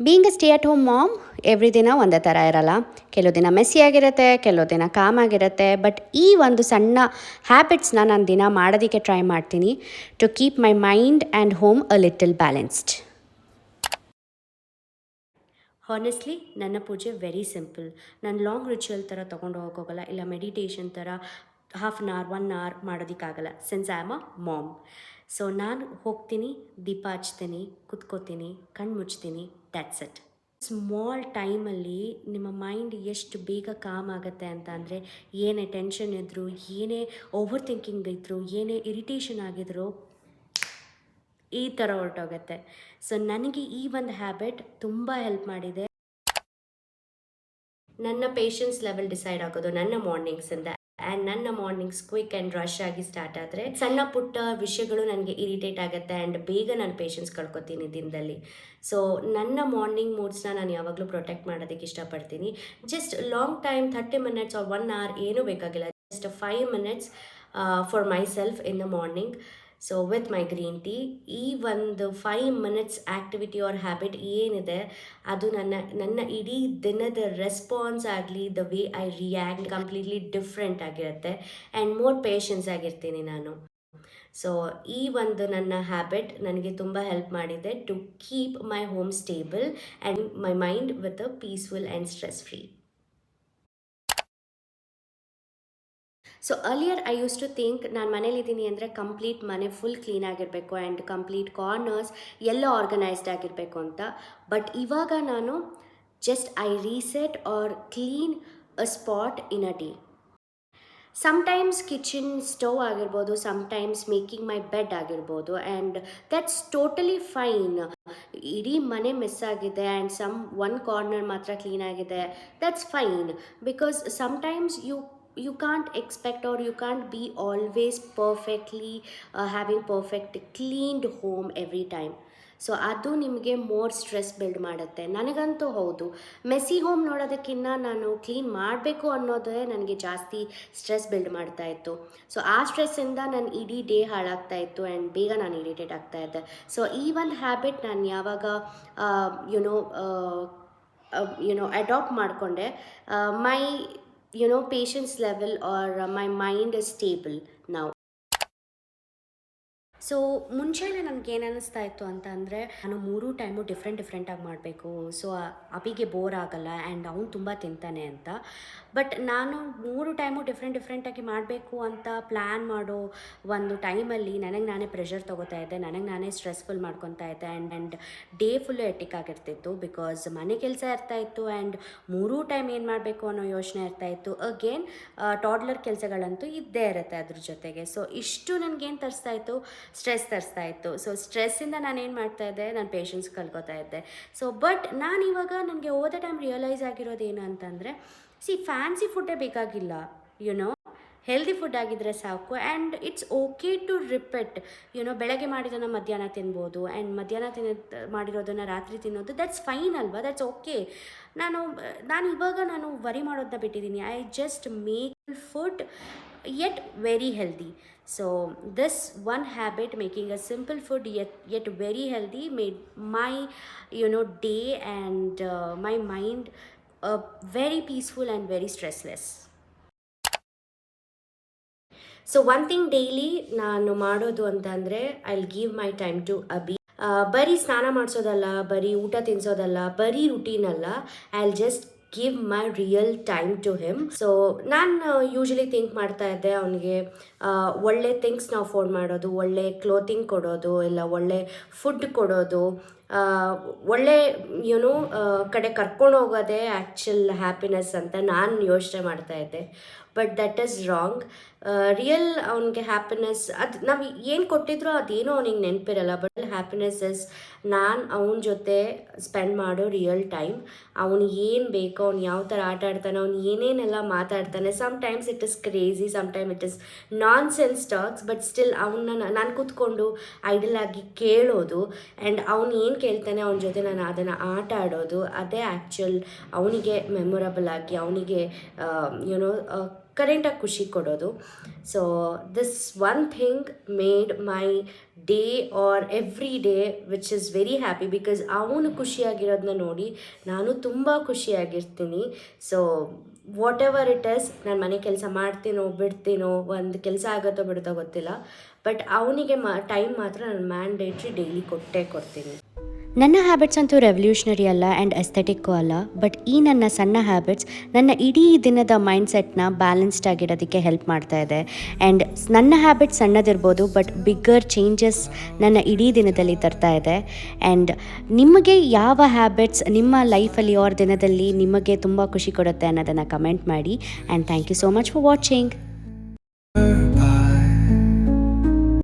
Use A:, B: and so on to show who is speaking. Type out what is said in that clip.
A: Being a stay at home mom every ದಿನ ಒಂದೇ ಥರ ಇರಲ್ಲ. ಕೆಲವು ದಿನ ಮೆಸ್ಸಿ ಆಗಿರುತ್ತೆ, ಕೆಲವು ದಿನ ಕಾಮ್ ಆಗಿರುತ್ತೆ. ಬಟ್ ಈ ಒಂದು ಸಣ್ಣ ಹ್ಯಾಬಿಟ್ಸ್ನ ನಾನು ದಿನ ಮಾಡೋದಕ್ಕೆ ಟ್ರೈ ಮಾಡ್ತೀನಿ to keep my mind and home a little balanced. Honestly ನನ್ನ ಪೂಜೆ ವೆರಿ ಸಿಂಪಲ್. ನಾನು ಲಾಂಗ್ ರಿಚುವಲ್ ಥರ ತೊಗೊಂಡು ಹೋಗೋಕ್ಕಲ್ಲ, ಇಲ್ಲ ಮೆಡಿಟೇಷನ್ ಥರ ಹಾಫ್ ಆನ್ ಅವರ್ 1 ಅವರ್ ಮಾಡೋದಕ್ಕಾಗಲ್ಲ, since I am a mom. So ನಾನು ಹೋಗ್ತೀನಿ, ದೀಪ ಹಚ್ತೀನಿ, ಕುತ್ಕೋತೀನಿ, ಕಣ್ಣು ಮುಚ್ತೀನಿ, ದ್ಯಾಟ್ಸ್ ಇಟ್. ಸ್ಮಾಲ್ ಟೈಮಲ್ಲಿ ನಿಮ್ಮ ಮೈಂಡ್ ಎಷ್ಟು ಬೇಗ ಕಾಮ್ ಆಗುತ್ತೆ ಅಂತ ಅಂದರೆ, ಏನೇ ಟೆನ್ಷನ್ ಇದ್ದರೂ, ಏನೇ ಓವರ್ ಥಿಂಕಿಂಗ್ ಇದ್ದರೂ, ಏನೇ ಇರಿಟೇಷನ್ ಆಗಿದ್ರೂ ಈ ಥರ ಹೊರಟೋಗುತ್ತೆ. ಸೊ ನನಗೆ ಈ ಒಂದು ಹ್ಯಾಬಿಟ್ ತುಂಬ ಹೆಲ್ಪ್ ಮಾಡಿದೆ. ನನ್ನ ಪೇಷನ್ಸ್ ಲೆವೆಲ್ ಡಿಸೈಡ್ ಆಗೋದು ನನ್ನ ಮಾರ್ನಿಂಗ್ಸಿಂದ. ಆ್ಯಂಡ್ ನನ್ನ ಮಾರ್ನಿಂಗ್ಸ್ ಕ್ವಿಕ್ ಆ್ಯಂಡ್ ರಶ್ ಆಗಿ ಸ್ಟಾರ್ಟ್ ಆದರೆ ಸಣ್ಣ ಪುಟ್ಟ ವಿಷಯಗಳು ನನಗೆ ಇರಿಟೇಟ್ ಆಗುತ್ತೆ ಆ್ಯಂಡ್ ಬೇಗ ನಾನು ಪೇಷನ್ಸ್ ಕಳ್ಕೊತೀನಿ ದಿನದಲ್ಲಿ. ಸೊ ನನ್ನ ಮಾರ್ನಿಂಗ್ ಮೂಡ್ಸ್ನ ನಾನು ಯಾವಾಗಲೂ ಪ್ರೊಟೆಕ್ಟ್ ಮಾಡೋದಕ್ಕೆ ಇಷ್ಟಪಡ್ತೀನಿ. Just long time 30 minutes or 1 hour ಏನೂ ಬೇಕಾಗಿಲ್ಲ, just 5 minutes for myself in the morning. So with my green tea, ಈ ಒಂದು 5 ಮಿನಿಟ್ಸ್ ಆ್ಯಕ್ಟಿವಿಟಿ ಆರ್ ಹ್ಯಾಬಿಟ್ ಏನಿದೆ ಅದು ನನ್ನ ಇಡೀ ದಿನದ ರೆಸ್ಪಾನ್ಸ್ ಆಗಲಿ, the way I react completely different ಆಗಿರುತ್ತೆ ಆ್ಯಂಡ್ ಮೋರ್ ಪೇಷನ್ಸ್ ಆಗಿರ್ತೀನಿ ನಾನು. ಸೊ ಈ ಒಂದು ನನ್ನ ಹ್ಯಾಬಿಟ್ ನನಗೆ ತುಂಬ ಹೆಲ್ಪ್ ಮಾಡಿದೆ to keep my home stable and my mind with a peaceful and stress free. So earlier I use to think ನಾನು ಮನೇಲಿದ್ದೀನಿ ಅಂದರೆ ಕಂಪ್ಲೀಟ್ ಮನೆ ಫುಲ್ ಕ್ಲೀನ್ ಆಗಿರಬೇಕು ಆ್ಯಂಡ್ ಕಂಪ್ಲೀಟ್ ಕಾರ್ನರ್ಸ್ ಎಲ್ಲ ಆರ್ಗನೈಸ್ಡ್ ಆಗಿರಬೇಕು ಅಂತ. ಬಟ್ ಇವಾಗ ನಾನು just I reset or clean a spot in a day. Sometimes kitchen stove ಆಗಿರ್ಬೋದು, ಸಮ್ಟೈಮ್ಸ್ ಮೇಕಿಂಗ್ ಮೈ ಬೆಡ್ ಆಗಿರ್ಬೋದು, ಆ್ಯಂಡ್ ದಟ್ಸ್ ಟೋಟಲಿ ಫೈನ್. ಇಡೀ ಮನೆ ಮಿಸ್ ಆಗಿದೆ ಆ್ಯಂಡ್ ಒನ್ ಕಾರ್ನರ್ ಮಾತ್ರ ಕ್ಲೀನ್ ಆಗಿದೆ, that's fine. Because sometimes you can't expect or you can't be always perfectly having perfect cleaned home every time. So ಅದು ನಿಮಗೆ more stress build ಮಾಡುತ್ತೆ. ನನಗಂತೂ ಹೌದು, ಮೆಸ್ಸಿ ಹೋಮ್ ನೋಡೋದಕ್ಕಿಂತ ನಾನು ಕ್ಲೀನ್ ಮಾಡಬೇಕು ಅನ್ನೋದೇ ನನಗೆ ಜಾಸ್ತಿ ಸ್ಟ್ರೆಸ್ ಬಿಲ್ಡ್ ಮಾಡ್ತಾ ಇತ್ತು. ಸೊ ಆ ಸ್ಟ್ರೆಸ್ಸಿಂದ ನನ್ನ ಇಡೀ ಡೇ ಹಾಳಾಗ್ತಾ ಇತ್ತು ಆ್ಯಂಡ್ ಬೇಗ ನಾನು ಇರಿಟೇಟ್ ಆಗ್ತಾ ಇದ್ದೆ. ಸೊ ಈ ಒಂದು ಹ್ಯಾಬಿಟ್ ನಾನು ಯಾವಾಗ ಅಡಾಪ್ಟ್ ಮಾಡಿಕೊಂಡೆ, ಮೈ patience level or my mind is stable now. So ಮುಂಚೆನೇ ನನಗೆ ಏನು ಅನ್ನಿಸ್ತಾ ಇತ್ತು ಅಂತ ಅಂದರೆ, ನಾನು 3 ಟೈಮು ಡಿಫ್ರೆಂಟಾಗಿ ಮಾಡಬೇಕು, ಸೊ ಅಭಿಗೆ ಬೋರ್ ಆಗಲ್ಲ ಆ್ಯಂಡ್ ಅವ್ನು ತುಂಬ ತಿಂತಾನೆ ಅಂತ. ಬಟ್ ನಾನು 3 ಟೈಮು ಡಿಫ್ರೆಂಟಾಗಿ ಮಾಡಬೇಕು ಅಂತ ಪ್ಲ್ಯಾನ್ ಮಾಡೋ ಒಂದು ಟೈಮಲ್ಲಿ ನನಗೆ ನಾನೇ ಪ್ರೆಷರ್ ತೊಗೋತಾ ಇದ್ದೆ, ನನಗೆ ನಾನೇ ಸ್ಟ್ರೆಸ್ಫುಲ್ ಮಾಡ್ಕೊತಾ ಇದ್ದೆ ಆ್ಯಂಡ್ ಡೇ ಫುಲ್ಲು ಎಟಿಕ್ ಆಗಿರ್ತಿತ್ತು. ಬಿಕಾಸ್ ಮನೆ ಕೆಲಸ ಇರ್ತಾಯಿತ್ತು ಆ್ಯಂಡ್ 3 ಟೈಮ್ ಏನು ಮಾಡಬೇಕು ಅನ್ನೋ ಯೋಚನೆ ಇರ್ತಾಯಿತ್ತು. ಅಗೇನ್ ಟಾಡ್ಲರ್ ಕೆಲಸಗಳಂತೂ ಇದ್ದೇ ಇರುತ್ತೆ ಅದ್ರ ಜೊತೆಗೆ. ಸೊ ಇಷ್ಟು ನನಗೇನು ತರಿಸ್ತಾ ಇತ್ತು, ಸ್ಟ್ರೆಸ್ ತರಿಸ್ತಾ ಇತ್ತು. ಸೊ ಸ್ಟ್ರೆಸ್ಸಿಂದ ನಾನೇನು ಮಾಡ್ತಾಯಿದ್ದೆ, ನಾನು ಪೇಷನ್ಸ್ ಕಳ್ಕೊತಾ ಇದ್ದೆ. ಸೊ ಬಟ್ ನಾನಿವಾಗ ನನಗೆ ಓವರ್ ದ ಟೈಮ್ ರಿಯಲೈಸ್ ಆಗಿರೋದು ಏನು ಅಂತಂದರೆ, ಫ್ಯಾನ್ಸಿ ಫುಡ್ಡೇ ಬೇಕಾಗಿಲ್ಲ, ಹೆಲ್ದಿ ಫುಡ್ ಆಗಿದ್ದರೆ ಸಾಕು. And it's okay to repeat. ಬೆಳಗ್ಗೆ ಮಾಡಿದ್ದನ್ನು ಮಧ್ಯಾಹ್ನ ತಿನ್ಬೋದು ಆ್ಯಂಡ್ ಮಧ್ಯಾಹ್ನ ಮಾಡಿರೋದನ್ನು ರಾತ್ರಿ ತಿನ್ನೋದು, ದಟ್ಸ್ ಫೈನ್ ಅಲ್ವಾ, ದಟ್ಸ್ ಓಕೆ. ನಾನು ಇವಾಗ ವರಿ ಮಾಡೋದನ್ನ ಬಿಟ್ಟಿದ್ದೀನಿ. I just make food yet very healthy. So this one habit, making a simple food yet very healthy, made my day and my mind very peaceful and very stressless. So one thing daily ನಾನು ಮಾಡೋದು ಅಂತಂದರೆ, I will give my time to Abhi. ಬರೀ ಸ್ನಾನ ಮಾಡಿಸೋದಲ್ಲ, ಬರೀ ಊಟ ತಿನ್ನಿಸೋದಲ್ಲ, ಬರೀ ರುಟೀನ್ ಅಲ್ಲ, I will just give my real time to him. So ನಾನು ಯೂಶ್ವಲಿ ಥಿಂಕ್ ಮಾಡ್ತಾ ಇದ್ದೆ, ಅವನಿಗೆ ಒಳ್ಳೆ ಥಿಂಗ್ಸ್ನ ಅಫೋರ್ಡ್ ಮಾಡೋದು, ಒಳ್ಳೆ ಕ್ಲೋತಿಂಗ್ ಕೊಡೋದು, ಇಲ್ಲ ಒಳ್ಳೆ ಫುಡ್ ಕೊಡೋದು, ಒಳ್ಳೆ ಕಡೆ ಕರ್ಕೊಂಡು ಹೋಗೋದೇ ಆ್ಯಕ್ಚುಲ್ ಹ್ಯಾಪಿನೆಸ್ ಅಂತ ನಾನು ಯೋಚನೆ ಮಾಡ್ತಾಯಿದ್ದೆ. But that is wrong. Real ಅವನಿಗೆ ಹ್ಯಾಪಿನೆಸ್, ಅದು ನಾವು ಏನು ಕೊಟ್ಟಿದ್ರೂ ಅದೇನೋ ಅವನಿಗೆ ನೆನಪಿರಲ್ಲ. ಬಟ್ ಹ್ಯಾಪಿನೆಸ್ ಇಸ್ ನಾನು ಅವನ ಜೊತೆ ಸ್ಪೆಂಡ್ ಮಾಡೋ ರಿಯಲ್ ಟೈಮ್. ಅವನು ಏನು ಬೇಕೋ, ಅವ್ನು ಯಾವ ಥರ ಆಟ ಆಡ್ತಾನೆ, ಅವ್ನು ಏನೇನೆಲ್ಲ ಮಾತಾಡ್ತಾನೆ. Sometimes it is crazy, sometime it is nonsense talks, but still ಅವನ್ನ ನಾನು ಕೂತ್ಕೊಂಡು ಐಡಲ್ ಆಗಿ ಕೇಳೋದು ಆ್ಯಂಡ್ ಅವನು ಏನು ಕೇಳ್ತಾನೆ ಅವನ ಜೊತೆ ನಾನು ಅದನ್ನು ಆಟ ಆಡೋದು, ಅದೇ ಆ್ಯಕ್ಚುಲ್ ಅವನಿಗೆ ಮೆಮೊರಬಲ್ ಆಗಿ, ಅವನಿಗೆ ಕರೆಂಟಾಗಿ ಖುಷಿ ಕೊಡೋದು. So this one thing made my day or every day which is very happy, because ಅವನು ಖುಷಿಯಾಗಿರೋದನ್ನ ನೋಡಿ ನಾನು ತುಂಬ ಖುಷಿಯಾಗಿರ್ತೀನಿ. So whatever it is, ನಾನು ಮನೆ ಕೆಲಸ ಮಾಡ್ತೀನೋ ಬಿಡ್ತೀನೋ, ಒಂದು ಕೆಲಸ ಆಗುತ್ತೋ ಬಿಡುತ್ತೋ ಗೊತ್ತಿಲ್ಲ, ಬಟ್ ಅವನಿಗೆ ಟೈಮ್ ಮಾತ್ರ ನಾನು ಮ್ಯಾಂಡೇಟ್ರಿ ಡೈಲಿ ಕೊಟ್ಟೇ ಕೊಡ್ತೀನಿ. ನನ್ನ ಹ್ಯಾಬಿಟ್ಸ್ ಅಂತೂ ರೆವಲ್ಯೂಷನರಿ ಅಲ್ಲ ಆ್ಯಂಡ್ ಎಸ್ಥೆಟಿಕ್ಕು ಅಲ್ಲ, ಬಟ್ ಈ ನನ್ನ ಸಣ್ಣ ಹ್ಯಾಬಿಟ್ಸ್ ನನ್ನ ಇಡೀ ದಿನದ ಮೈಂಡ್ಸೆಟ್ನ ಬ್ಯಾಲೆನ್ಸ್ಡ್ ಆಗಿರೋದಕ್ಕೆ ಹೆಲ್ಪ್ ಮಾಡ್ತಾ ಇದೆ. ಆ್ಯಂಡ್ ನನ್ನ ಹ್ಯಾಬಿಟ್ಸ್ ಸಣ್ಣದಿರ್ಬೋದು, ಬಟ್ ಬಿಗ್ಗರ್ ಚೇಂಜಸ್ ನನ್ನ ಇಡೀ ದಿನದಲ್ಲಿ ತರ್ತಾ ಇದೆ. ಆ್ಯಂಡ್ ನಿಮಗೆ ಯಾವ ಹ್ಯಾಬಿಟ್ಸ್ ನಿಮ್ಮ ಲೈಫಲ್ಲಿ ಆರ್ ದಿನದಲ್ಲಿ ನಿಮಗೆ ತುಂಬ ಖುಷಿ ಕೊಡುತ್ತೆ ಅನ್ನೋದನ್ನು ಕಮೆಂಟ್ ಮಾಡಿ. And thank you so much for watching.